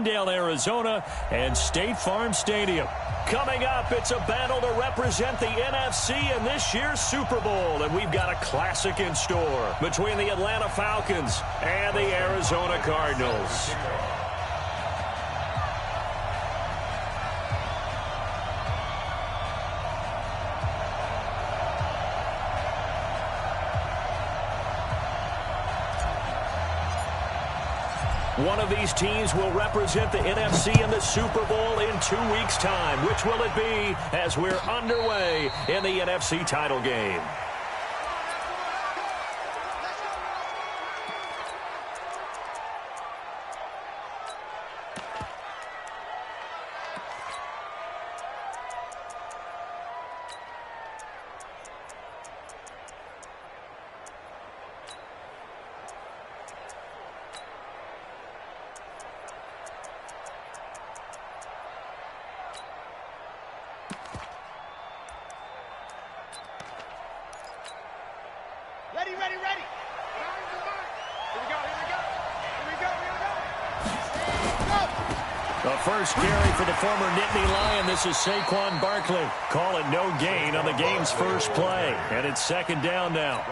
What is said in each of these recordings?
Glendale, Arizona, and State Farm Stadium. Coming up, it's a battle to represent the NFC in this year's Super Bowl, and we've got a classic in store between the Atlanta Falcons and the Arizona Cardinals. One of these teams will represent the NFC in the Super Bowl in 2 weeks' time. Which will it be as we're underway in the NFC title game? Ready. Here we go. The first carry for the former Nittany Lion. This is Saquon Barkley. Call it no gain on the game's first play. And it's second down now.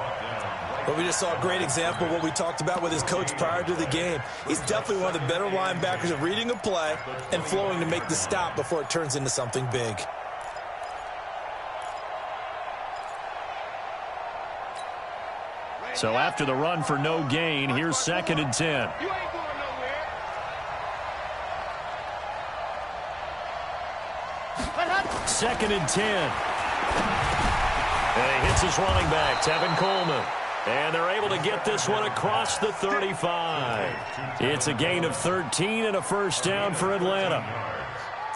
Well, we just saw a great example of what we talked about with his coach prior to the game. He's definitely one of the better linebackers at reading a play and flowing to make the stop before it turns into something big. So after the run for no gain, here's 2nd and 10. You ain't going nowhere. Second and 10. And he hits his running back, Tevin Coleman. And they're able to get this one across the 35. It's a gain of 13 and a first down for Atlanta.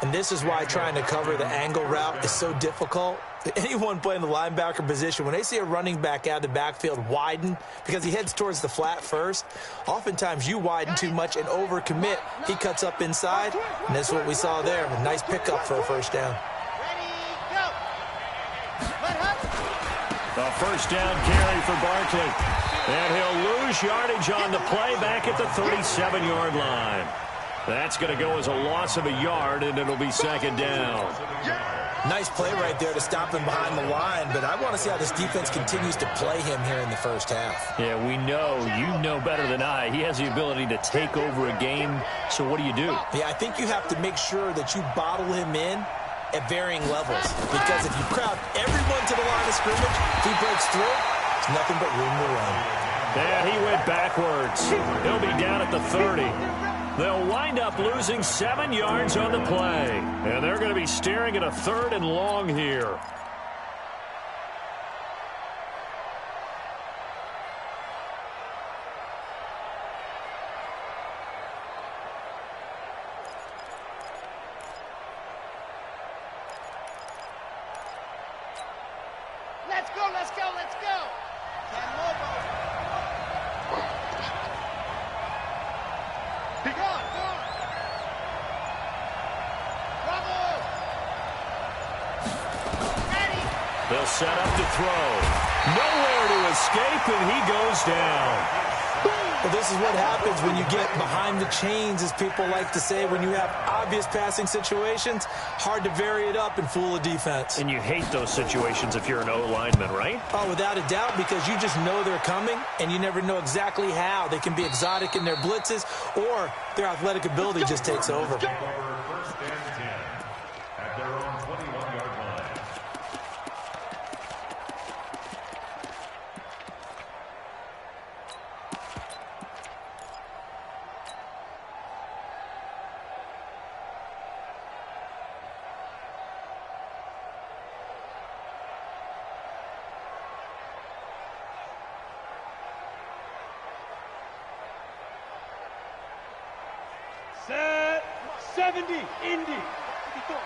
And this is why trying to cover the angle route is so difficult. Anyone playing the linebacker position, when they see a running back out of the backfield widen because he heads towards the flat first, oftentimes you widen too much and overcommit. He cuts up inside, and that's what we saw there. A nice pickup for a first down. The first down carry for Barkley. And he'll lose yardage on the play back at the 37-yard line. That's going to go as a loss of a yard, and it'll be second down. Nice play right there to stop him behind the line, but I want to see how this defense continues to play him here in the first half. Yeah, we know. You know better than I. He has the ability to take over a game, so what do? Yeah, I think you have to make sure that you bottle him in at varying levels, because if you crowd everyone to the line of scrimmage, if he breaks through, there's nothing but room to run. And he went backwards. He'll be down at the 30. They'll wind up losing 7 yards on the play. And they're going to be staring at a 3rd and long here. Let's go. They'll set up to throw. Nowhere to escape, and he goes down. Well, this is what happens when you get behind the chains, as people like to say. When you have obvious passing situations, hard to vary it up and fool a defense. And you hate those situations if you're an O-lineman, right? Oh, without a doubt, because you just know they're coming, and you never know exactly how. They can be exotic in their blitzes, or their athletic ability just takes over. Set 70, Indy.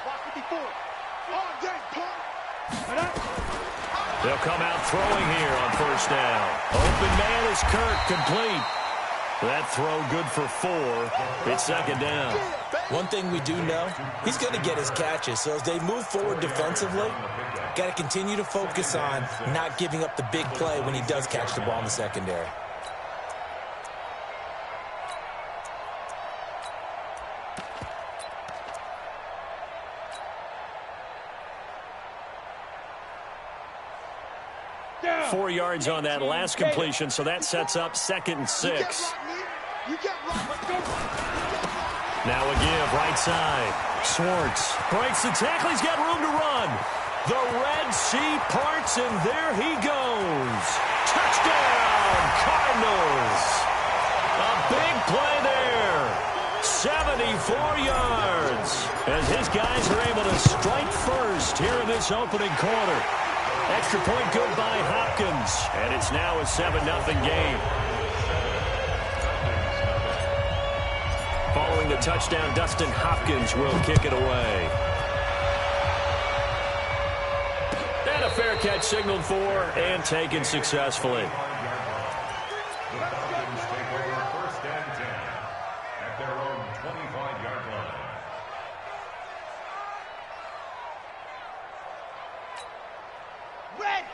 Walk 54. All day, They'll come out throwing here on first down. Open man is Kirk, complete. That throw good for 4. It's second down. One thing we do know, he's going to get his catches. So as they move forward defensively, got to continue to focus on not giving up the big play when he does catch the ball in the secondary. Down. 4 yards on that last completion, so that sets up 2nd and 6. Now a give, right side. Schwartz breaks the tackle. He's got room to run. The Red Sea parts, and there he goes. Touchdown, Cardinals. A big play there. 74 yards. As his guys are able to strike first here in this opening quarter. Extra point good by Hopkins. And it's now a 7-0 game. Following the touchdown, Dustin Hopkins will kick it away. And a fair catch signaled for and taken successfully.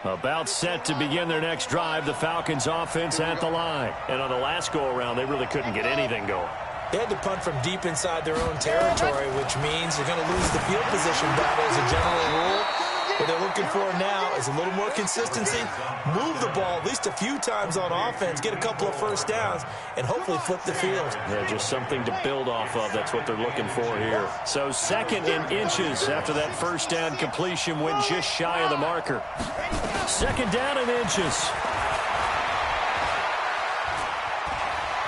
About set to begin their next drive, the Falcons offense at the line. And on the last go-around, they really couldn't get anything going. They had to punt from deep inside their own territory, which means they're going to lose the field position battle as a general rule. What they're looking for now is a little more consistency, move the ball at least a few times on offense, get a couple of first downs, and hopefully flip the field. Yeah, just something to build off of. That's what they're looking for here. So 2nd and inches after that first down completion went just shy of the marker. 2nd down and inches.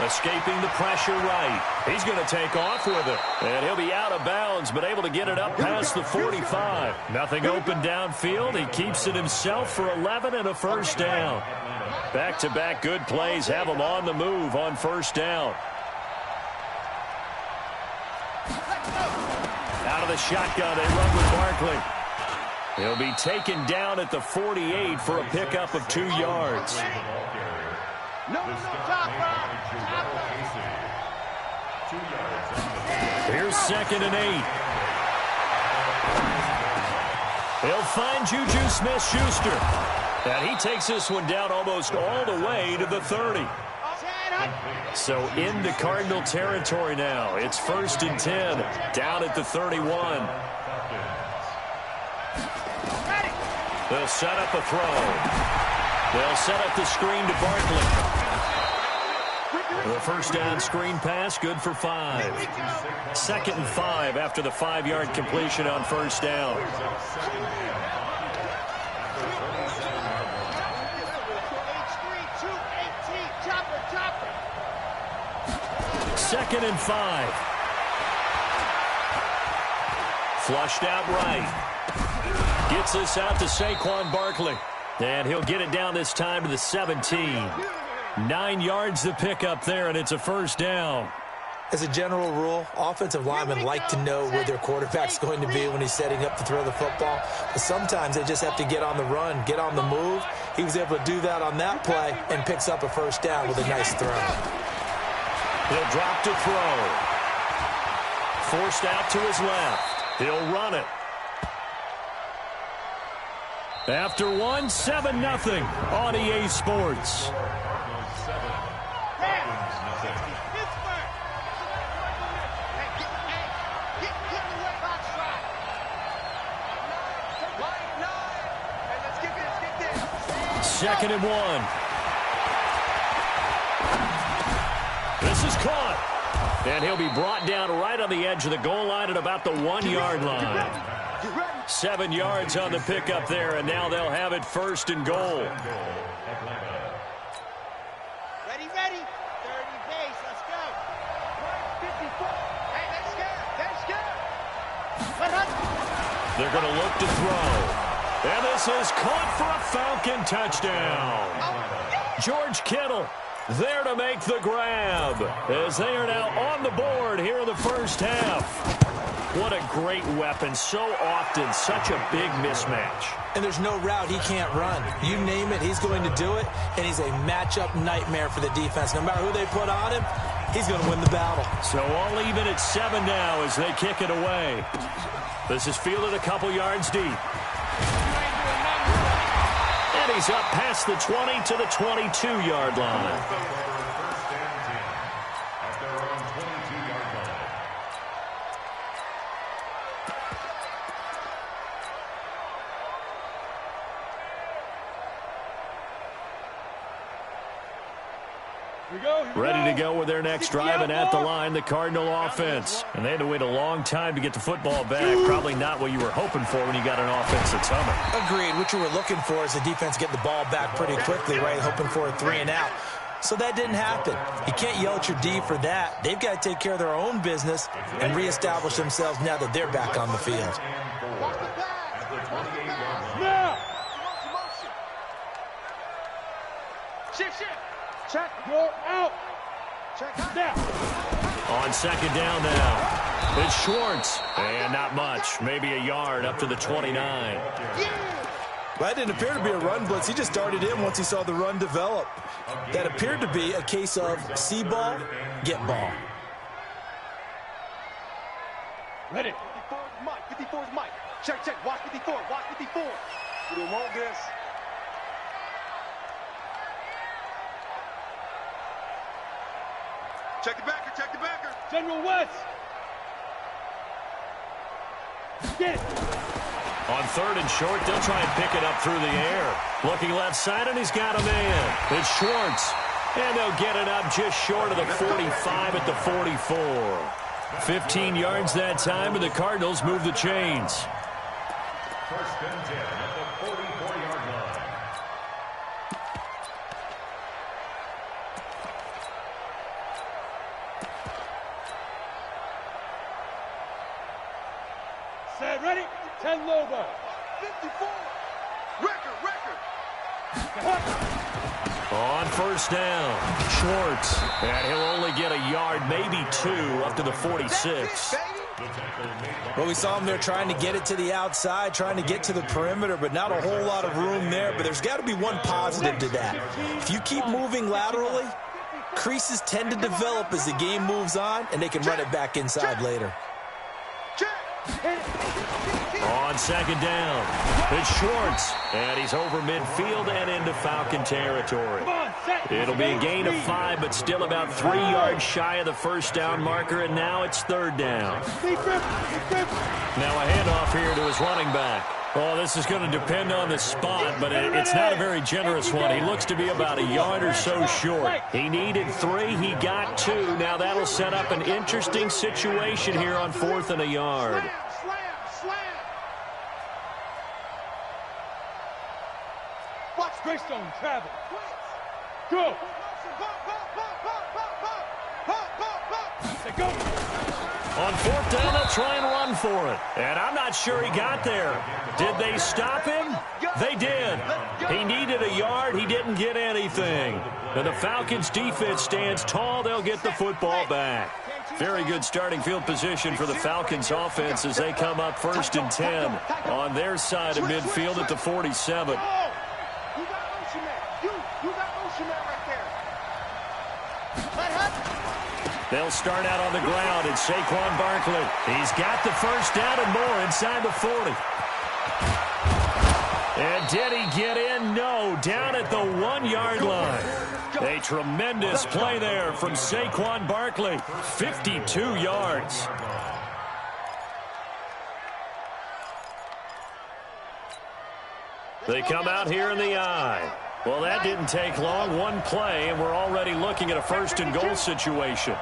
Escaping the pressure right. He's going to take off with it. And he'll be out of bounds, but able to get it up past the 45. Nothing open downfield. He keeps it himself for 11 and a first down. Back-to-back good plays have him on the move on first down. Out of the shotgun, they run with Barkley. He'll be taken down at the 48 for a pickup of 2 yards. Here's 2nd and 8. He'll find Juju Smith-Schuster. And he takes this one down almost all the way to the 30. So into Cardinal territory now. It's 1st and 10, down at the 31. They'll set up a throw. They'll set up the screen to Barkley. The first down screen pass, good for 5. 2nd and 5 after the 5-yard completion on first down. Second and 5. Flushed out right. Gets this out to Saquon Barkley. And he'll get it down this time to the 17. 9 yards to pick up there, and it's a first down. As a general rule, offensive linemen like to know where their quarterback's going to be when he's setting up to throw the football. But sometimes they just have to get on the run, get on the move. He was able to do that on that play and picks up a first down with a nice throw. He'll drop to throw. Forced out to his left. He'll run it. After 1, 7-0 on EA Sports. Second and 1. This is caught. And he'll be brought down right on the edge of the goal line at about the 1-yard line. 7 yards on the pickup there, and now they'll have it 1st and goal. Ready, ready. 30 pace, let's go. 54. Hey, let's go. They're going to look to throw. And this is caught for a Falcon touchdown. George Kittle there to make the grab as they are now on the board here in the first half. What a great weapon. So often, such a big mismatch. And there's no route he can't run. You name it, he's going to do it, and he's a matchup nightmare for the defense. No matter who they put on him, he's going to win the battle. So all even at 7 now as they kick it away. This is fielded a couple yards deep. And he's up past the 20 to the 22-yard line. Ready to go with their next drive, and at the line, the Cardinal offense. And they had to wait a long time to get the football back. Probably not what you were hoping for when you got an offense that's humming. Agreed. What you were looking for is the defense getting the ball back pretty quickly, right? Hoping for a 3 and out. So that didn't happen. You can't yell at your D for that. They've got to take care of their own business and reestablish themselves now that they're back on the field. Check, go out. Check down. On second down now, it's Schwartz. And not much, maybe a yard up to the 29. That didn't appear to be a run blitz. He just darted in once he saw the run develop. That appeared to be a case of see ball, get ball. Ready. 54 is Mike. 54 is Mike. Check, check. Watch 54. Watch 54. We don't want this. Check the backer. Check the backer. General West. Get it. On third and short, they'll try and pick it up through the air. Looking left side, and he's got a man. It's Schwartz. And they'll get it up just short of the 45 at the 44. 15 yards that time, and the Cardinals move the chains. First and 10 at the 44-yard line. Set, ready? 10 Lobo. 54. Record. On first down, Schwartz. And he'll only get a yard, maybe 2, up to the 46. Well, we saw him there trying to get it to the outside, trying to get to the perimeter, but not a whole lot of room there. But there's got to be one positive to that. If you keep moving laterally, creases tend to develop as the game moves on, and they can run it back inside later. On second down, it's Schwartz, and he's over midfield and into Falcon territory. It'll be a gain of 5, but still about 3 yards shy of the first down marker, and now it's third down. Now a handoff here to his running back. Oh, this is going to depend on the spot, but it's not a very generous one. He looks to be about a yard or so short. He needed 3. He got 2. Now that'll set up an interesting situation here on 4th and a yard. Watch Greystone travel. Go. Go. On 4th down, they'll try and run for it. And I'm not sure he got there. Did they stop him? They did. He needed a yard. He didn't get anything. And the Falcons' defense stands tall. They'll get the football back. Very good starting field position for the Falcons' offense as they come up 1st and 10 on their side of midfield at the 47. They'll start out on the ground, and Saquon Barkley. He's got the first down and more inside the 40. And did he get in? No, down at the 1-yard line. A tremendous play there from Saquon Barkley. 52 yards. They come out here in the I. Well, that didn't take long. One play, and we're already looking at a 1st and goal situation.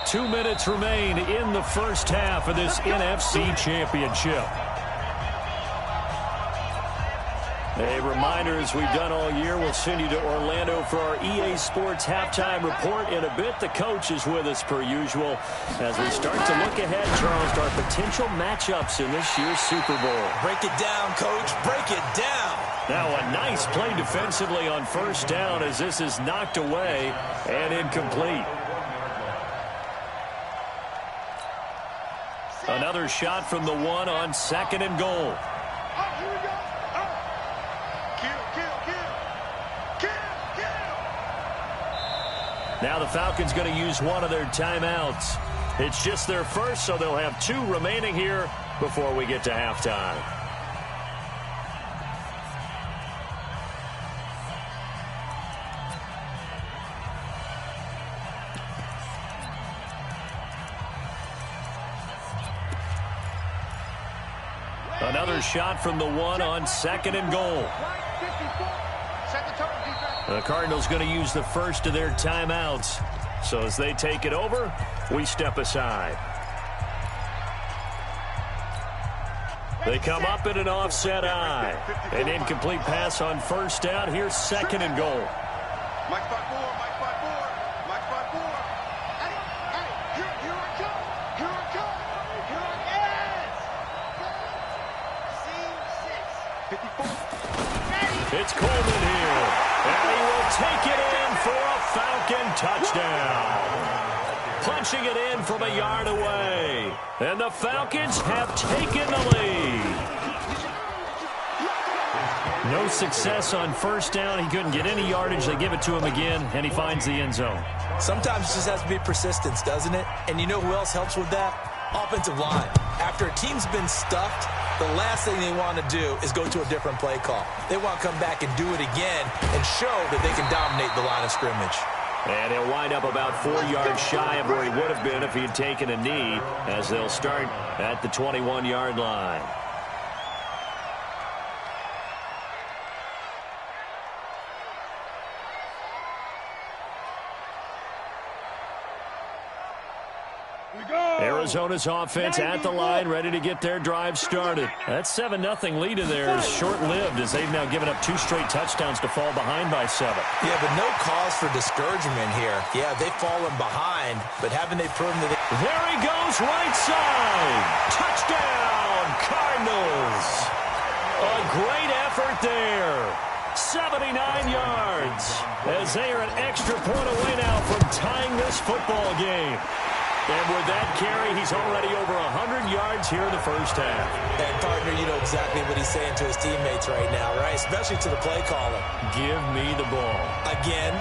2 minutes remain in the first half of this NFC Championship. A reminder, as we've done all year, we'll send you to Orlando for our EA Sports halftime report in a bit. The coach is with us per usual as we start to look ahead, Charles, to our potential matchups in this year's Super Bowl. Break it down, Coach. Break it down. Now a nice play defensively on first down as this is knocked away and incomplete. Another shot from the 1 on 2nd and goal. Now the Falcons going to use one of their timeouts. It's just their first, so they'll have 2 remaining here before we get to halftime. Another shot from the 1 on 2nd and goal. Set the tone, defense. The Cardinals going to use the first of their timeouts. So as they take it over, we step aside. They come up in an offset eye. An incomplete pass on first down. Here's second and goal. Mike 5-4, Mike 5-4, Mike 5-4. Hey, here it comes. Here it comes. Here it is. C6. 54. It's Coleman here. And he will take it in for a Falcon touchdown. Punching it in from a yard away. And the Falcons have taken the lead. No success on first down. He couldn't get any yardage. They give it to him again, and he finds the end zone. Sometimes it just has to be persistence, doesn't it? And you know who else helps with that? Offensive line. After a team's been stuffed, the last thing they want to do is go to a different play call. They want to come back and do it again and show that they can dominate the line of scrimmage. And he'll wind up about 4 yards shy of where he would have been if he had taken a knee, as they'll start at the 21-yard line. Arizona's offense at the line, ready to get their drive started. That 7-0 lead of theirs is short-lived, as they've now given up 2 straight touchdowns to fall behind by 7. Yeah, but no cause for discouragement here. Yeah, they've fallen behind, but haven't they proven that There he goes, right side. Touchdown, Cardinals. A great effort there. 79 yards, as they are an extra point away now from tying this football game. And with that carry, he's already over 100 yards here in the first half. And, partner, you know exactly what he's saying to his teammates right now, right? Especially to the play caller. Give me the ball. Again,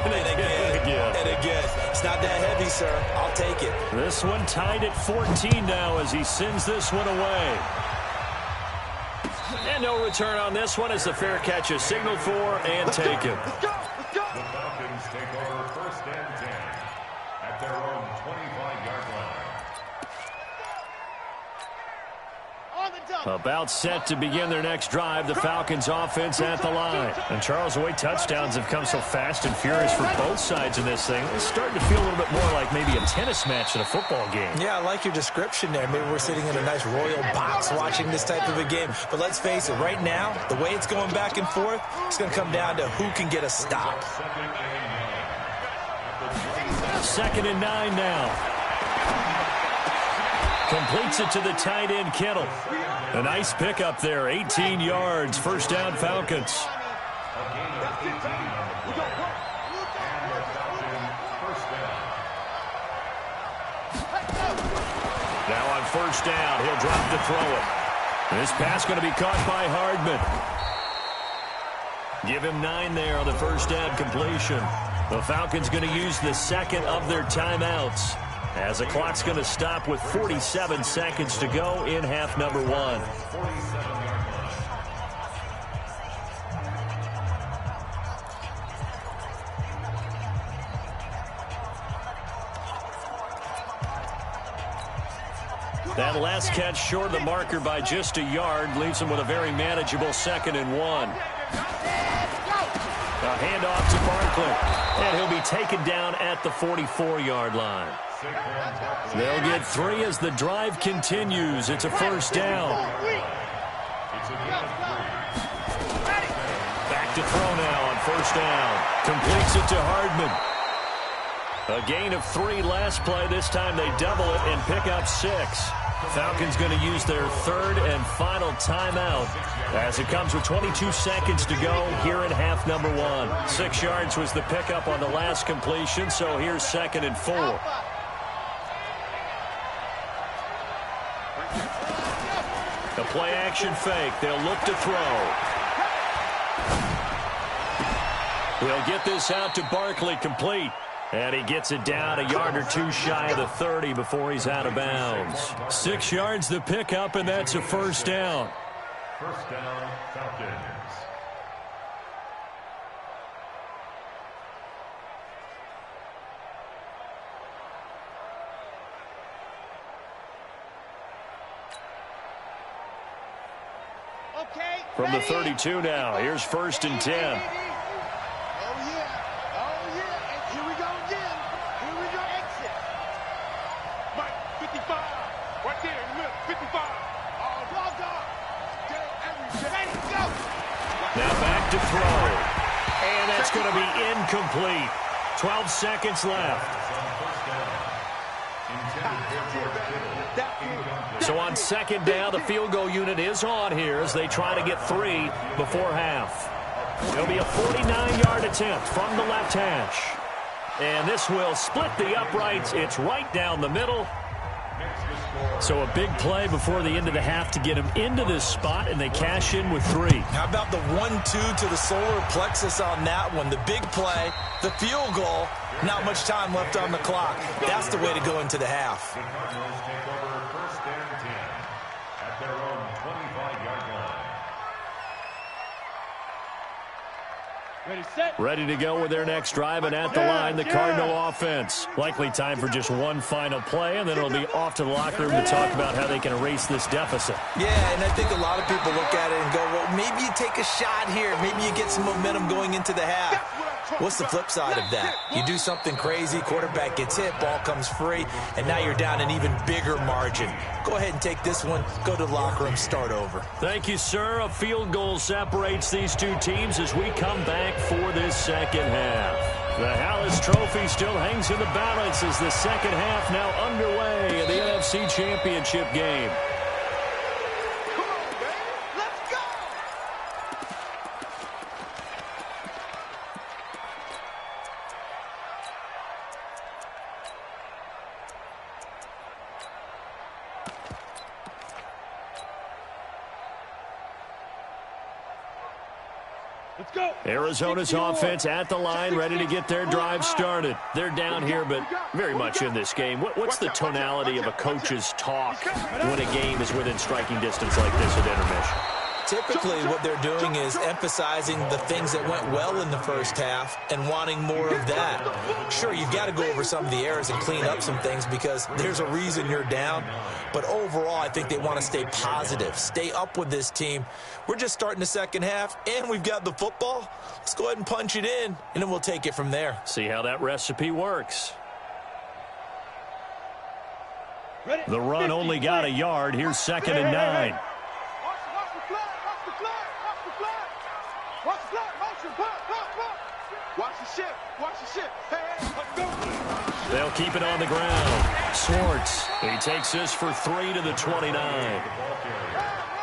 and again, and again. It's not that heavy, sir. I'll take it. This one tied at 14 now as he sends this one away. And no return on this one as the fair catch is signaled for and taken. Let's go. The Falcons take over first and 10 at their own 25-yard line. About set to begin their next drive, the Falcons offense at the line. And Charles, the way touchdowns have come so fast and furious for both sides in this thing, it's starting to feel a little bit more like maybe a tennis match in a football game. Yeah, I like your description there. Maybe we're sitting in a nice royal box watching this type of a game. But let's face it, right now, the way it's going back and forth, it's going to come down to who can get a stop. 2nd and 9 now. Completes it to the tight end, Kittle. A nice pickup there, 18 yards, first down Falcons. Now on first down, he'll drop to throw it. This pass going to be caught by Hardman. Give him 9 there on the first down completion. The Falcons going to use the second of their timeouts, as the clock's going to stop with 47 seconds to go in half number 1. That last catch short of the marker by just a yard leaves him with a very manageable 2nd and 1. A handoff to Barkley, and he'll be taken down at the 44-yard line. They'll get 3 as the drive continues. It's a first down. Back to throw now on first down. Completes it to Hardman. A gain of 3 last play. This time they double it and pick up 6. Falcons going to use their 3rd and final timeout as it comes with 22 seconds to go here in half number 1. 6 yards was the pickup on the last completion, so here's 2nd and 4. The play action fake. They'll look to throw. They'll get this out to Barkley, complete. And he gets it down a yard or 2 shy of the 30 before he's out of bounds. 6 yards the pickup, and that's a first down. First down, Falcons. From the 32 now, here's 1st and 10. back to throw. And that's going to be incomplete. 12 seconds left. So on second down, the field goal unit is on here as they try to get 3 before half. It'll be a 49-yard attempt from the left hash. And this will split the uprights. It's right down the middle. So a big play before the end of the half to get him into this spot, and they cash in with 3. How about the 1-2 to the solar plexus on that one? The big play, the field goal, not much time left on the clock. That's the way to go into the half. The Cardinals take over first and 10 at their own 25-yard line. Ready to go with their next drive, and at the line, the Cardinal offense. Likely time for just one final play, and then it'll be off to the locker room to talk about how they can erase this deficit. Yeah, and I think a lot of people look at it and go, well, maybe you take a shot here. Maybe you get some momentum going into the half. What's the flip side of that? You do something crazy, quarterback gets hit, ball comes free, and now you're down an even bigger margin. Go ahead and take this one, go to the locker room, start over. Thank you, sir. A field goal separates these two teams as we come back for this second half. The Hallis Trophy still hangs in the balance as the second half now underway in the NFC Championship game. Arizona's offense at the line, ready to get their drive started. They're down here, but very much in this game. What's the tonality of a coach's talk when a game is within striking distance like this at intermission? Typically, what they're doing is emphasizing the things that went well in the first half and wanting more of that. Sure, you've got to go over some of the errors and clean up some things because there's a reason you're down. But overall, I think they want to stay positive, stay up with this team. We're just starting the second half, and we've got the football. Let's go ahead and punch it in, and then we'll take it from there. See how that recipe works. The run only got a yard. Here's 2nd and 9. They'll keep it on the ground. Swartz, he takes this for 3 to the 29.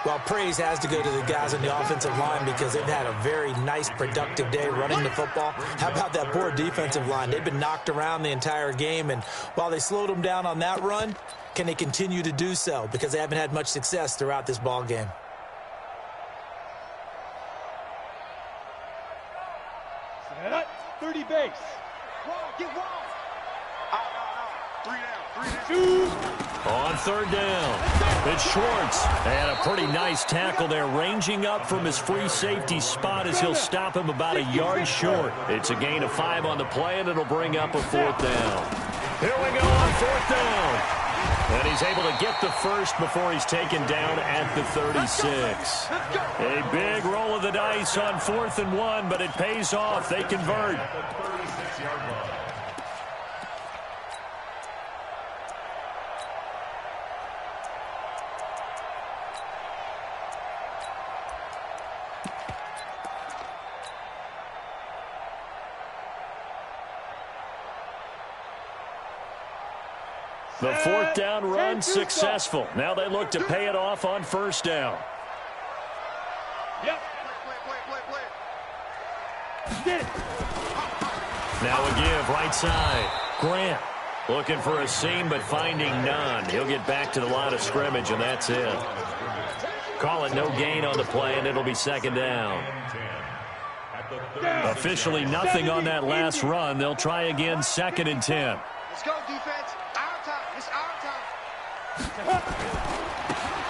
Well, praise has to go to the guys on the offensive line because they've had a very nice, productive day running the football. How about that poor defensive line? They've been knocked around the entire game, and while they slowed them down on that run, can they continue to do so? Because they haven't had much success throughout this ball game. Set up, 30 base. Get wide. On 3rd down, it's Schwartz. And a pretty nice tackle there, ranging up from his free safety spot as he'll stop him about a yard short. It's a gain of 5 on the play, and it'll bring up a 4th down. Here we go on 4th down. And he's able to get the first before he's taken down at the 36. A big roll of the dice on 4th and 1, but it pays off. They convert. The 4th down run successful. Now they look to pay it off on 1st down. Yep. Now a give right side. Grant looking for a seam but finding none. He'll get back to the line of scrimmage, and that's it. Call it no gain on the play, and it'll be 2nd down. Officially nothing on that last run. They'll try again 2nd and 10. Let's go, defense. Our time. It's our time.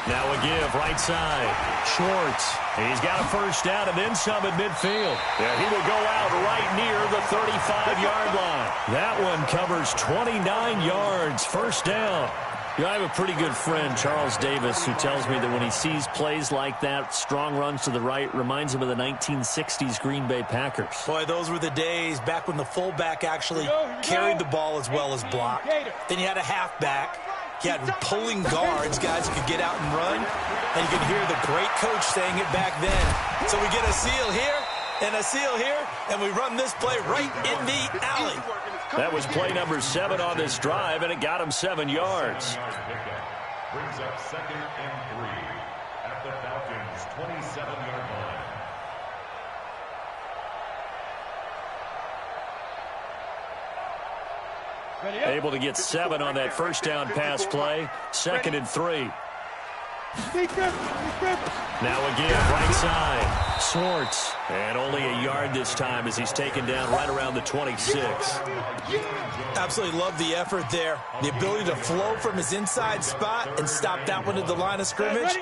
Now a give right side. Schwartz. He's got a 1st down and then some at midfield. Yeah, he will go out right near the 35-yard line. That one covers 29 yards. 1st down. You know, I have a pretty good friend, Charles Davis, who tells me that when he sees plays like that, strong runs to the right, reminds him of the 1960s Green Bay Packers. Boy, those were the days back when the fullback actually carried the ball as well as blocked. Then you had a halfback. You had pulling guards, guys who could get out and run. And you could hear the great coach saying it back then. So we get a seal here. And a seal here, and we run this play right in the alley. That was play number 7 on this drive, and it got him 7 yards. Brings up 2nd and 3 at the Falcons' 27-yard line. Able to get 7 on that first down pass play. 2nd and 3. Now again, right side. Swartz. And only a yard this time as he's taken down right around the 26. Absolutely love the effort there. The ability to flow from his inside spot and stop that one at the line of scrimmage.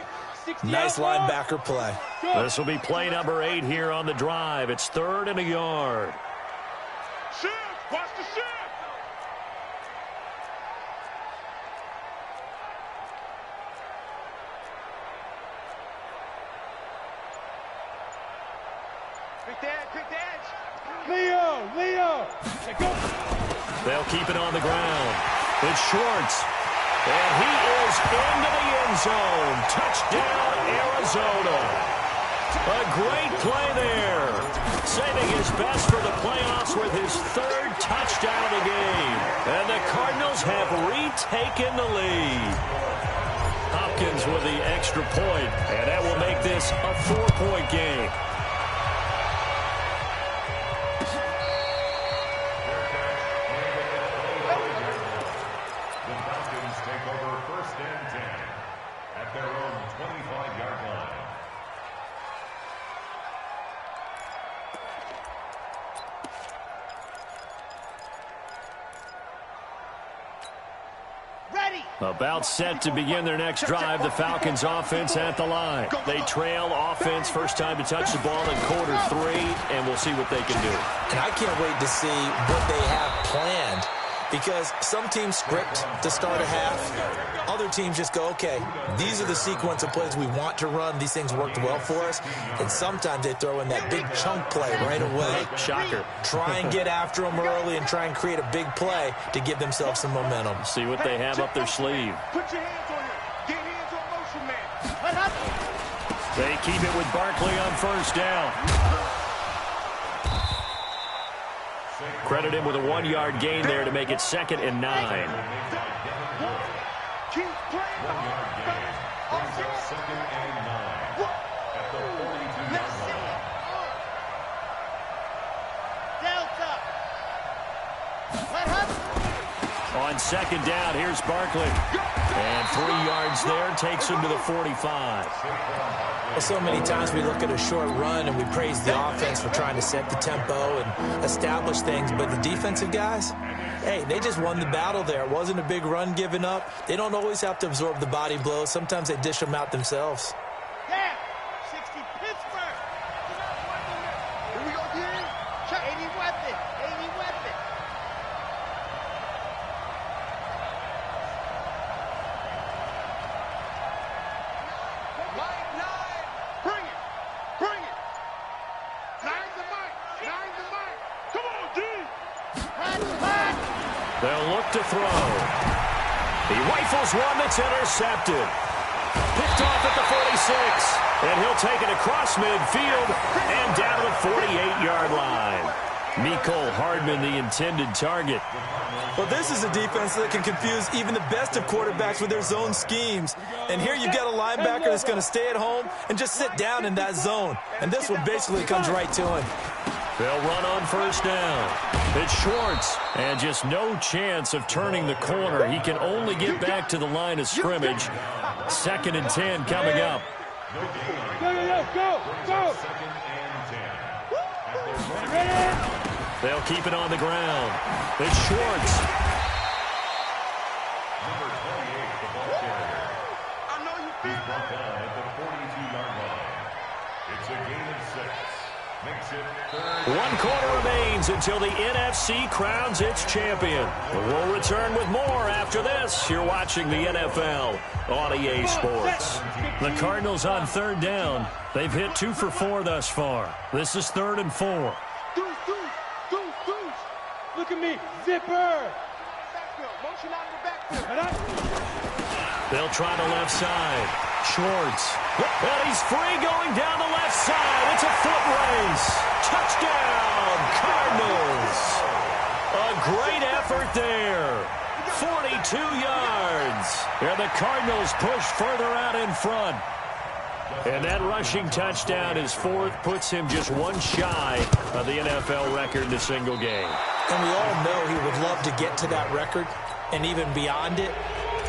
Nice linebacker play. This will be play number 8 here on the drive. It's 3rd and a yard. Shift! Watch the shift! Quick edge! Leo! They'll keep it on the ground. It's Schwartz. And he is into the end zone. Touchdown, Arizona. A great play there. Saving his best for the playoffs with his 3rd touchdown of the game. And the Cardinals have retaken the lead. Hopkins with the extra point, and that will make this a 4-point game. Their own 25-yard line. Ready! About set to begin their next drive, the Falcons offense at the line. They trail offense, first time to touch the ball in quarter 3, and we'll see what they can do. And I can't wait to see what they have planned, because some teams script to start a half. Other teams just go, okay, these are the sequence of plays we want to run. These things worked well for us. And sometimes they throw in that big chunk play right away. Shocker. Try and get after them early and try and create a big play to give themselves some momentum. See what they have up their sleeve. Put your hands on him. Get hands on motion, man. They keep it with Barkley on first down. Credit him with a 1-yard gain there to make it 2nd and 9. Keep playing. 1-yard gain. Brings up 2nd and 9 at the 42-yard line. Delta. On 2nd down, here's Barkley. And 3 yards there takes him to the 45. Well, so many times we look at a short run and we praise the offense for trying to set the tempo and establish things, but the defensive guys, hey, they just won the battle there. It wasn't a big run given up. They don't always have to absorb the body blows. Sometimes they dish them out themselves. Yeah, 60 Pittsburgh. Here we go, again. 80 weapon. Bring it. Nine's the mic. Come on, D. They'll look to throw. He rifles one that's intercepted. Picked off at the 46. And he'll take it across midfield and down to the 48-yard line. Mecole Hardman, the intended target. Well, this is a defense that can confuse even the best of quarterbacks with their zone schemes. And here you've got a linebacker that's going to stay at home and just sit down in that zone. And this one basically comes right to him. They'll run on first down. It's Schwartz. And just no chance of turning the corner. He can only get back to the line of scrimmage. 2nd and 10 coming up. Go. 2nd and 10. They'll keep it on the ground. It's Schwartz. Number 28, the ball carrier. I know you He's brought down at the 42-yard line. It's a gain of 6. Makes it 3rd. 1 quarter remains until the NFC crowns its champion. We'll return with more after this. You're watching the NFL on EA Sports. The Cardinals on 3rd down. They've hit 2 for 4 thus far. This is 3rd and 4. Deuce. Look at me. Zipper. Backfield. Motion out of the backfield. They'll try the left side. Shorts. And he's free going down the left side. It's a foot race. Touchdown, Cardinals. A great effort there. 42 yards. And the Cardinals push further out in front. And that rushing touchdown, his fourth, puts him just one shy of the NFL record in a single game. And we all know he would love to get to that record and even beyond it.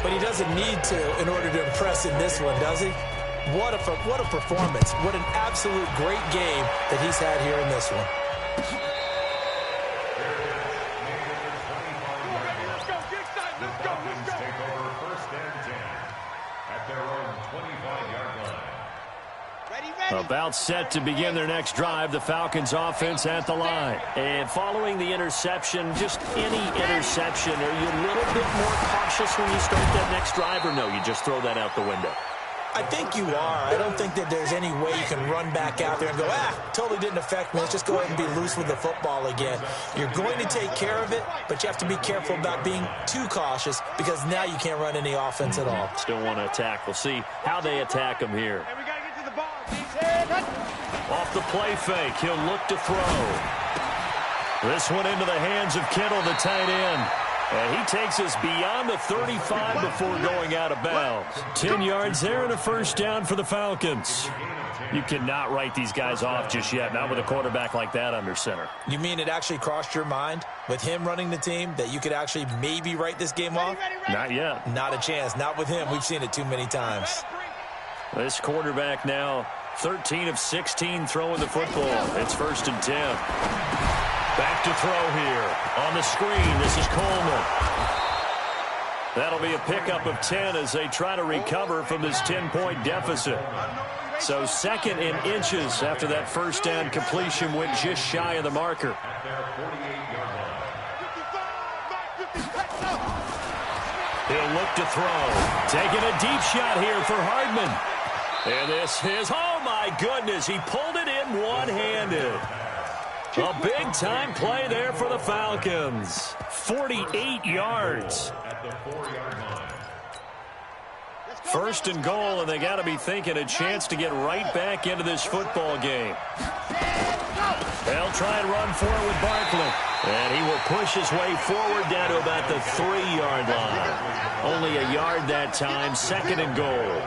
But he doesn't need to in order to impress in this one, does he? What a performance. What an absolute great game that he's had here in this one. About set to begin their next drive, the Falcons offense at the line. And following the interception, just any interception, are you a little bit more cautious when you start that next drive, or no, you just throw that out the window? I think you are. I don't think that there's any way you can run back out there and go, totally didn't affect me. Let's just go ahead and be loose with the football again. You're going to take care of it, but you have to be careful about being too cautious because now you can't run any offense at all. Still want to attack. We'll see how they attack him here. Off the play fake, he'll look to throw. This one into the hands of Kittle, the tight end. And he takes us beyond the 35 before going out of bounds. 10 yards there and a first down for the Falcons. You cannot write these guys off just yet, not with a quarterback like that under center. You mean it actually crossed your mind with him running the team that you could actually maybe write this game off? Not yet. Not a chance. Not with him. We've seen it too many times. This quarterback now 13 of 16 throwing the football. It's 1st and 10. Back to throw here. On the screen, this is Coleman. That'll be a pickup of 10 as they try to recover from this 10-point deficit. So 2nd in inches after that first down completion went just shy of the marker. He'll look to throw. Taking a deep shot here for Hardman. And this is, oh my goodness, he pulled it in one-handed. A big-time play there for the Falcons. 48 yards. 1st and goal, and they got to be thinking a chance to get right back into this football game. They'll try and run for it with Barkley. And he will push his way forward down to about the 3-yard line. Only a yard that time, 2nd and goal.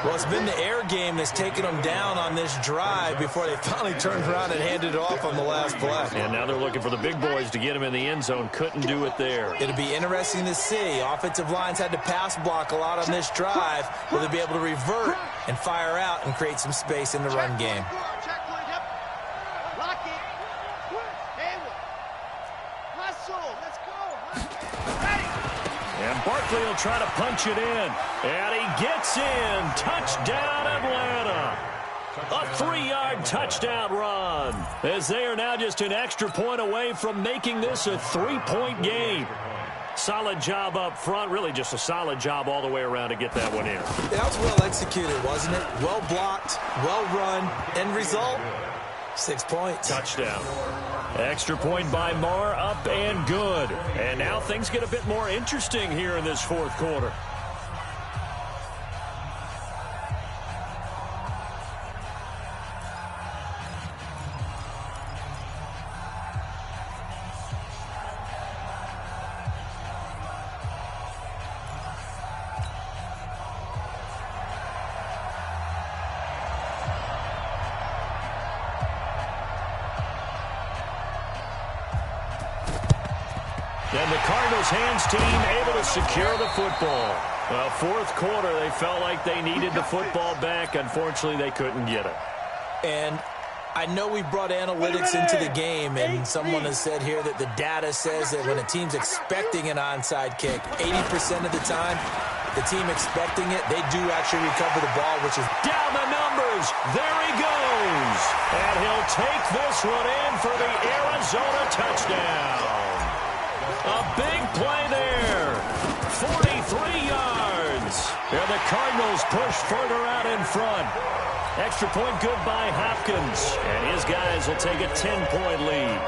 Well, it's been the air game that's taken them down on this drive before they finally turned around and handed it off on the last play. And now they're looking for the big boys to get him in the end zone. Couldn't do it there. It'll be interesting to see. Offensive lines had to pass block a lot on this drive. Will they be able to revert and fire out and create some space in the run game? And Barkley will try to punch it in. And he gets in. Touchdown, Atlanta. A 3-yard touchdown run. As they are now just an extra point away from making this a 3-point game. Solid job up front. Really just a solid job all the way around to get that one in. That was well executed, wasn't it? Well blocked, well run. End result, 6 points. Touchdown. Extra point by Marr, up and good. And now things get a bit more interesting here in this 4th quarter. And the Cardinals hands team able to secure the football. Well, 4th quarter, they felt like they needed the football back. Unfortunately, they couldn't get it. And I know we brought analytics into the game, and someone has said here that the data says that when a team's expecting an onside kick, 80% of the time, the team expecting it, they do actually recover the ball, which is down the numbers. There he goes. And he'll take this one in for the Arizona touchdown. A big play there. 43 yards. And the Cardinals push further out in front. Extra point good by Hopkins. And his guys will take a 10-point lead.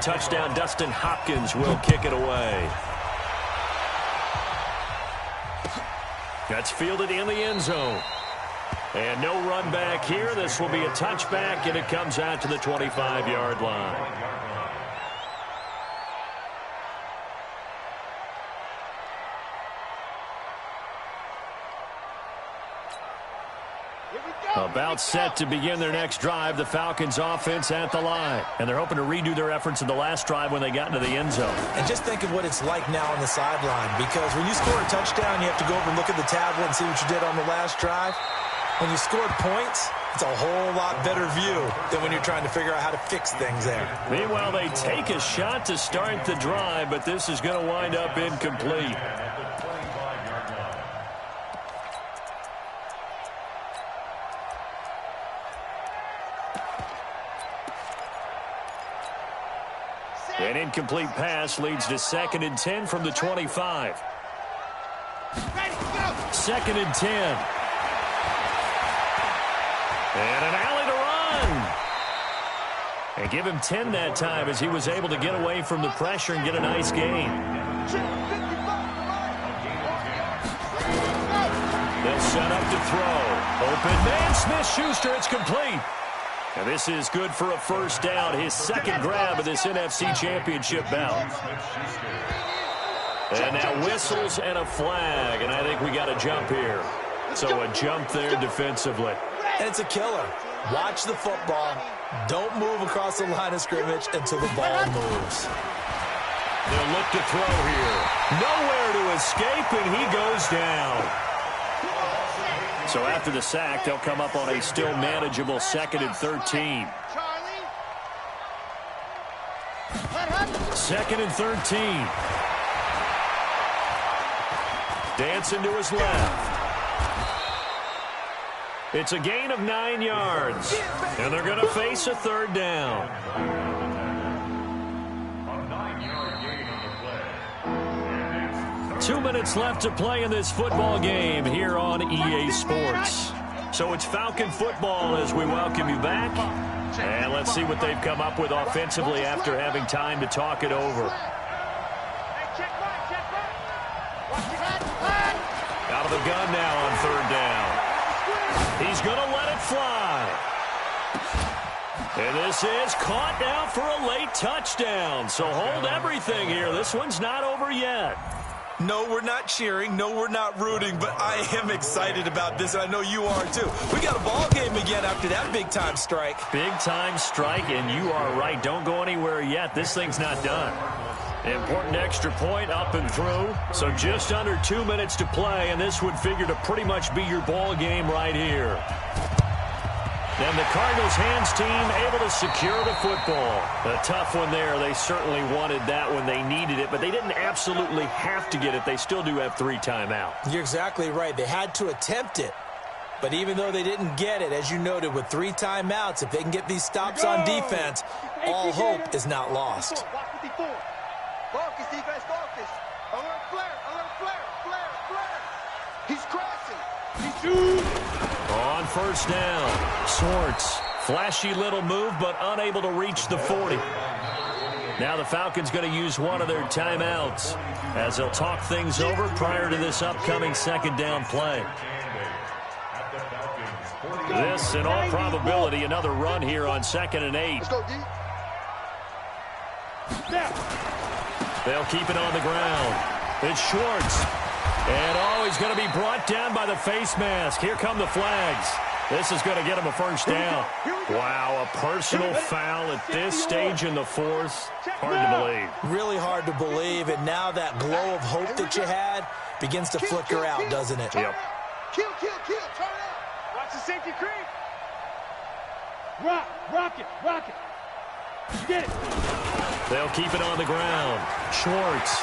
touchdown. Dustin Hopkins will kick it away. That's fielded in the end zone. And no run back here. This will be a touchback, and it comes out to the 25-yard line. About set to begin their next drive, the Falcons offense at the line. And they're hoping to redo their efforts in the last drive when they got into the end zone. And just think of what it's like now on the sideline, because when you score a touchdown, you have to go over and look at the tablet and see what you did on the last drive. When you scored points, it's a whole lot better view than when you're trying to figure out how to fix things there. Meanwhile, they take a shot to start the drive, but this is going to wind up incomplete. An incomplete pass leads to 2nd and 10 from the 25. 2nd and 10. And an alley to run. And give him 10 that time as he was able to get away from the pressure and get a nice gain. They'll set up to throw. Open man, Smith-Schuster, it's complete. And this is good for a first down, his second grab of this NFC Championship bout. And now whistles and a flag, and I think we got a jump here. So a jump there defensively. And it's a killer. Watch the football. Don't move across the line of scrimmage until the ball moves. They'll look to throw here. Nowhere to escape, and he goes down. So after the sack, they'll come up on a still manageable 2nd and 13. 2nd and 13. Dancing to his left. It's a gain of 9 yards. And they're going to face a third down. A 9-yard gain on the play. 2 minutes left to play in this football game here on EA Sports. So it's Falcon football as we welcome you back. And let's see what they've come up with offensively after having time to talk it over. Out of the gun now on third down. He's going to let it fly. And this is caught now for a late touchdown. So hold everything here. This one's not over yet. No, we're not cheering. No, we're not rooting. But I am excited about this, and I know you are too. We got a ball game again after that big-time strike. Big-time strike, and you are right. Don't go anywhere yet. This thing's not done. Important extra point up and through. So just under 2 minutes to play, and this would figure to pretty much be your ball game right here. And the Cardinals hands team able to secure the football. A tough one there. They certainly wanted that when they needed it, but they didn't absolutely have to get it. They still do have 3 timeouts. You're exactly right. They had to attempt it. But even though they didn't get it, as you noted, with 3 timeouts, if they can get these stops on defense, all hope is not lost. Focus, defense, focus. Alert flare, flare. He's crossing. He's on first down, Swartz. Flashy little move, but unable to reach the 40. Now the Falcons going to use one of their timeouts as they'll talk things over prior to this upcoming second down play. This, in all probability, another run here on 2nd and 8. Let's go, D. They'll keep it on the ground. It's Schwartz. And, he's going to be brought down by the face mask. Here come the flags. This is going to get him a first down. Wow, a personal foul at this stage in the fourth. Hard to believe. Really hard to believe, and now that glow of hope that you had begins to flicker out, doesn't it? Yep. Kill, turn it out. Watch the safety creep. Rock it. Get it. They'll keep it on the ground. Schwartz.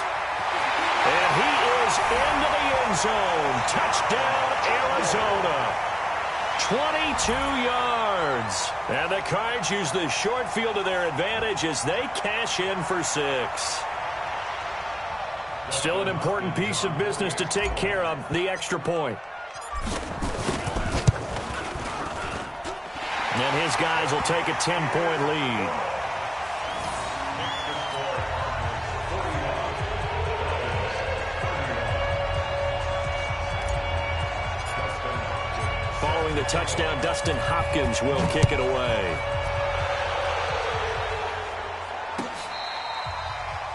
And he is into the end zone. Touchdown, Arizona. 22 yards. And the Cards use the short field to their advantage as they cash in for 6. Still an important piece of business to take care of, the extra point. And his guys will take a 10-point lead. the touchdown. Dustin Hopkins will kick it away.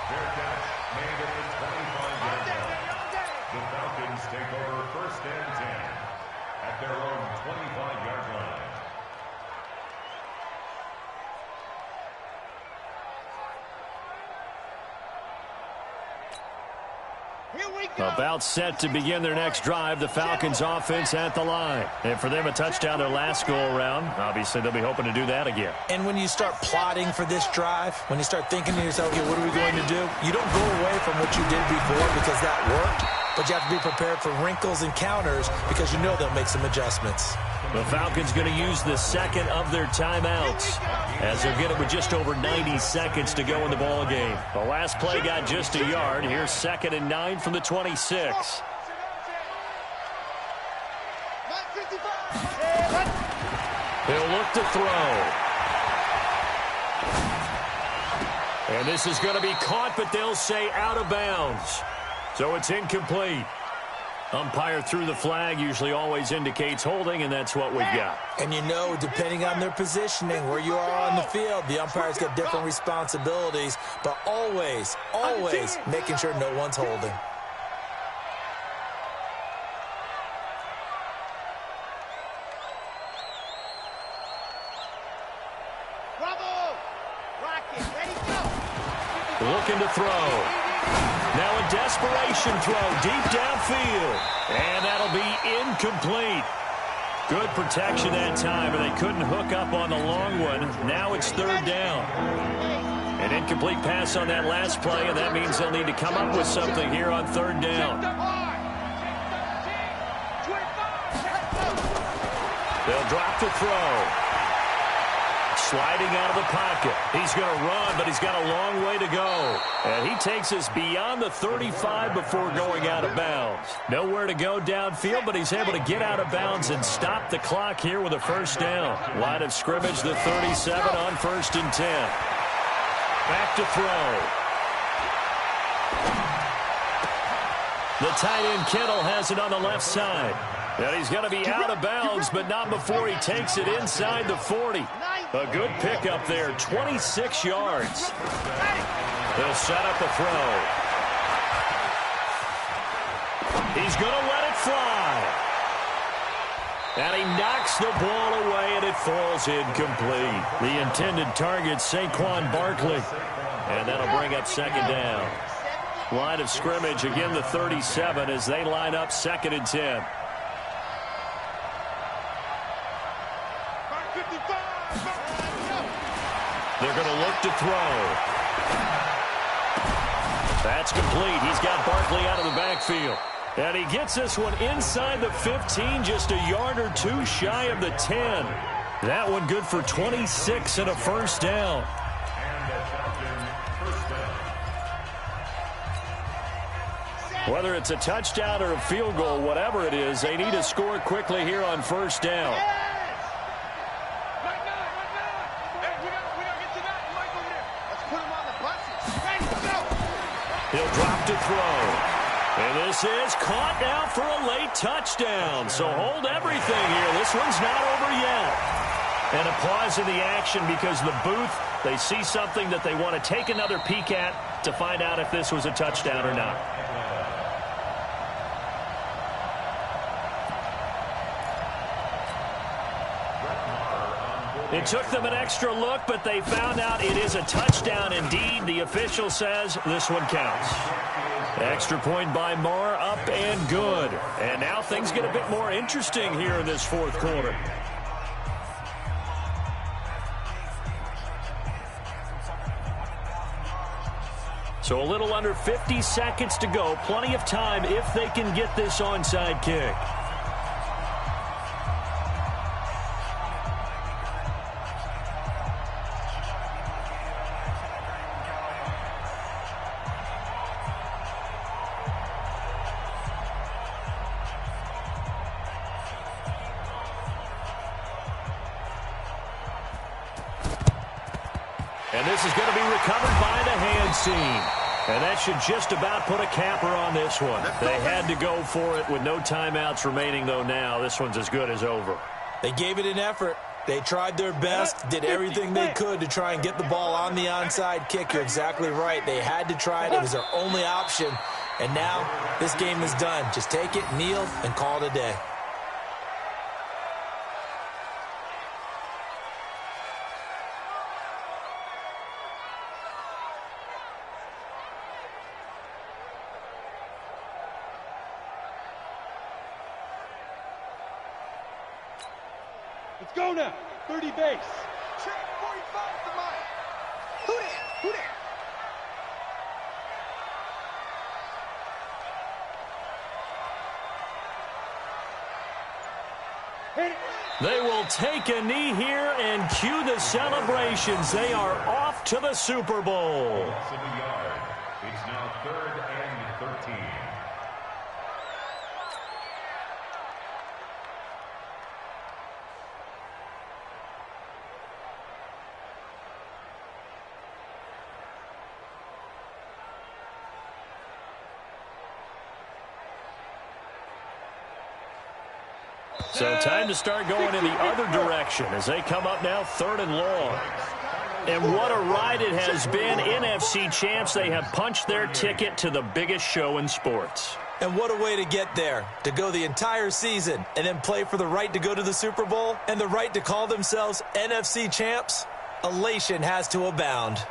Fair catch made at the 25-yard line. The Falcons take over 1st and 10 at their own 25-yard line. About set to begin their next drive. The Falcons offense at the line. And for them, a touchdown their last go-around. Obviously, they'll be hoping to do that again. And when you start plotting for this drive, when you start thinking to yourself, okay, what are we going to do? You don't go away from what you did before because that worked. But you have to be prepared for wrinkles and counters because you know they'll make some adjustments. The Falcons going to use the second of their timeouts as they'll get it with just over 90 seconds to go in the ball game. The last play got just a yard. Here's 2nd and 9 from the 26. They'll look to throw. And this is going to be caught, but they'll say out of bounds. So it's incomplete. Umpire threw the flag, usually always indicates holding, and that's what we've got. And you know, depending on their positioning, where you are on the field, the umpire's got different responsibilities, but always, always making sure no one's holding. Looking to throw. Now a desperation throw deep downfield. And that'll be incomplete. Good protection that time, and they couldn't hook up on the long one. Now it's 3rd down. An incomplete pass on that last play, and that means they'll need to come up with something here on 3rd down. They'll drop the throw. Sliding out of the pocket. He's going to run, but he's got a long way to go. And he takes us beyond the 35 before going out of bounds. Nowhere to go downfield, but he's able to get out of bounds and stop the clock here with a 1st down. Line of scrimmage, the 37 on 1st and 10. Back to throw. The tight end Kittle has it on the left side. And he's going to be out of bounds, but not before he takes it inside the 40. A good pickup there, 26 yards. They'll set up a throw. He's going to let it fly. And he knocks the ball away, and it falls incomplete. The intended target, Saquon Barkley. And that'll bring up 2nd down. Line of scrimmage, again the 37 as they line up 2nd and 10. They're going to look to throw. That's complete. He's got Barkley out of the backfield. And he gets this one inside the 15, just a yard or two shy of the 10. That one good for 26 and a 1st down. Whether it's a touchdown or a field goal, whatever it is, they need to score quickly here on 1st down. He'll drop to throw. And this is caught now for a late touchdown. So hold everything here. This one's not over yet. And a pause in the action because the booth, they see something that they want to take another peek at to find out if this was a touchdown or not. It took them an extra look, but they found out it is a touchdown indeed. The official says this one counts. Extra point by Marr, up and good. And now things get a bit more interesting here in this 4th quarter. So a little under 50 seconds to go. Plenty of time if they can get this onside kick. And this is going to be recovered by the hands team. And that should just about put a capper on this one. They had to go for it with no timeouts remaining, though, now. This one's as good as over. They gave it an effort. They tried their best, did everything they could to try and get the ball on the onside kick. You're exactly right. They had to try it. It was their only option. And now this game is done. Just take it, kneel, and call it a day. Let's go now. 30 base. Check 45 to Mike. Who there? Who there? Hit it. They will take a knee here and cue the celebrations. They are off to the Super Bowl. Loss of a yard. It's now 3rd and 13. So time to start going in the other direction as they come up now 3rd and long. And what a ride it has been. NFC champs, they have punched their ticket to the biggest show in sports. And what a way to get there, to go the entire season and then play for the right to go to the Super Bowl and the right to call themselves NFC champs. Elation has to abound.